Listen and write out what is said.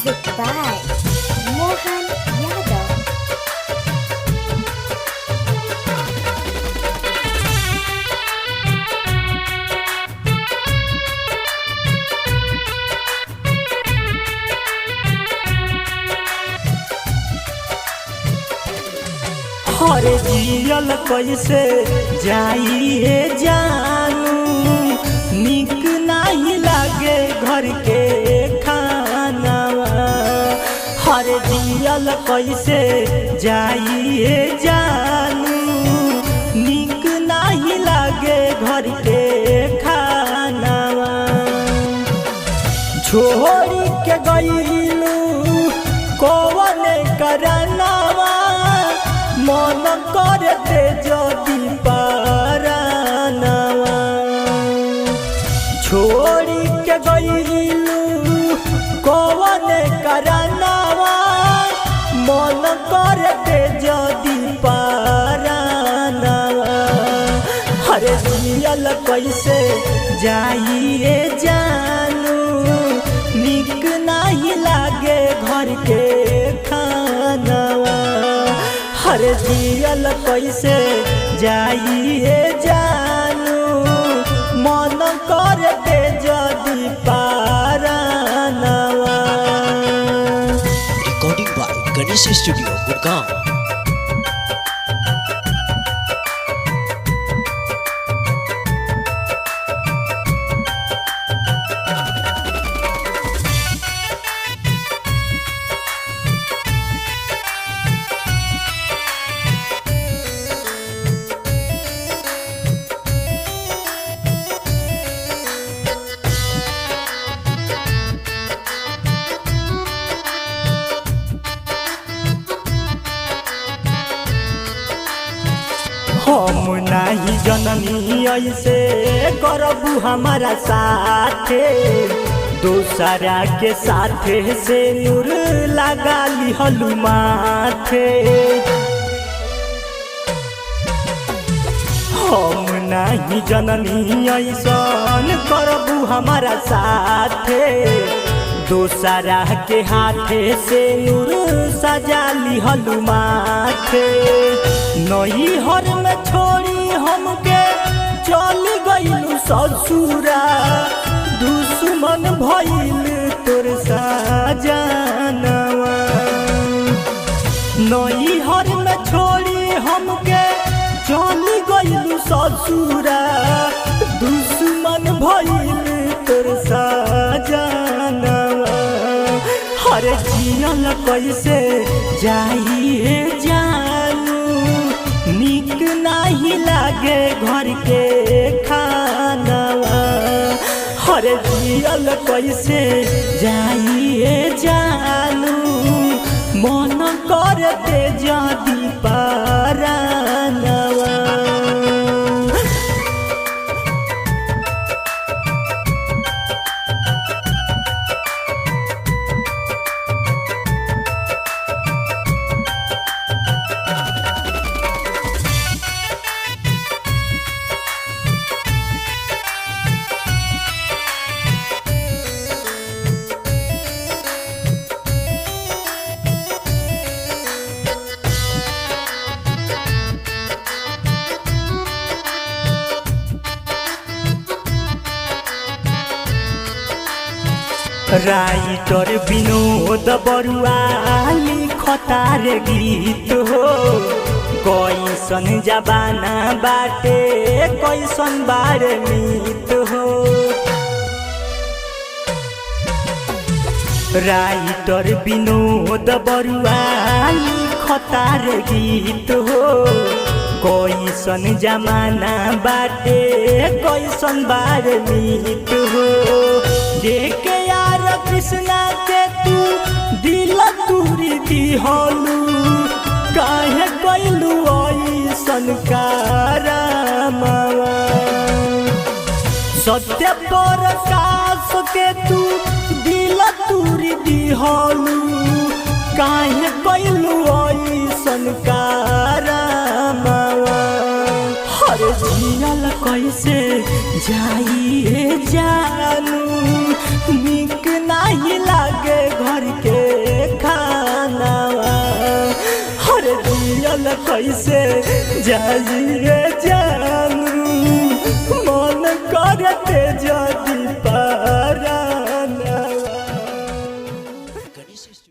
Music by Mohan Yadav. हरे जियल कैसे जाइए जानू निक नहीं लागे घर के खाना। हरे जियल कैसे जाइए जानू निक नहीं लागे घर के खाना। छोड़ी के गईलू कौन करनावा मन करते जदि पारानवा। छोड़ी के गईलू कौन करनावा मन करते जदि पारानवा। हरे जियल कैसे जाइए जानू निक नहीं लागे घर के खानवा। हरे जियल कैसे जाइए जानू मन करते जदि पारानवा। Recording by Ganesh Studio, Gurgaon. हम नहीं जननी ऐसे करबू हमारा साथे। दूसरा के साथे से नूर लगा ली हलू माथे। हम नहीं जननी ऐसन करबू हमारा साथे। दूसरा के हाथे से नूर सजा ली हलू माथे। नई हर में छोड़ी हमके चल गईलू ससुरा। दुश्मन भइल तोर साजनवा। नई हर में छोड़ी हमके चल गईलू ससुरा। दुश्मन भइल तोर साजनवा। हरे जियल कैसे जाइए जानू निक नहीं लागे घर के खानवा। हरे जियल कैसे जाइए जानू मन करते जदि पारानवा। राइटर विनोद बरुआ लिखतार गीत हो। कैसन जबाना बाटे कैसन बार मीत हो। राइटर विनोद बरुआ लिखतार गीत हो। कैसन जमाना बाटे कैसन बार मीत हो। देखे यार कृष्णा के तू दिल तुरी दिहलू काहे कैलू ऐसन करमवा। सत्य प्रकाश के तू दिल तुरी दिहलू काहे कैलू ऐसन करमवा। हरे जियल कैसे जाइए जानू निक नहीं लागे घर के कैसे जाई रे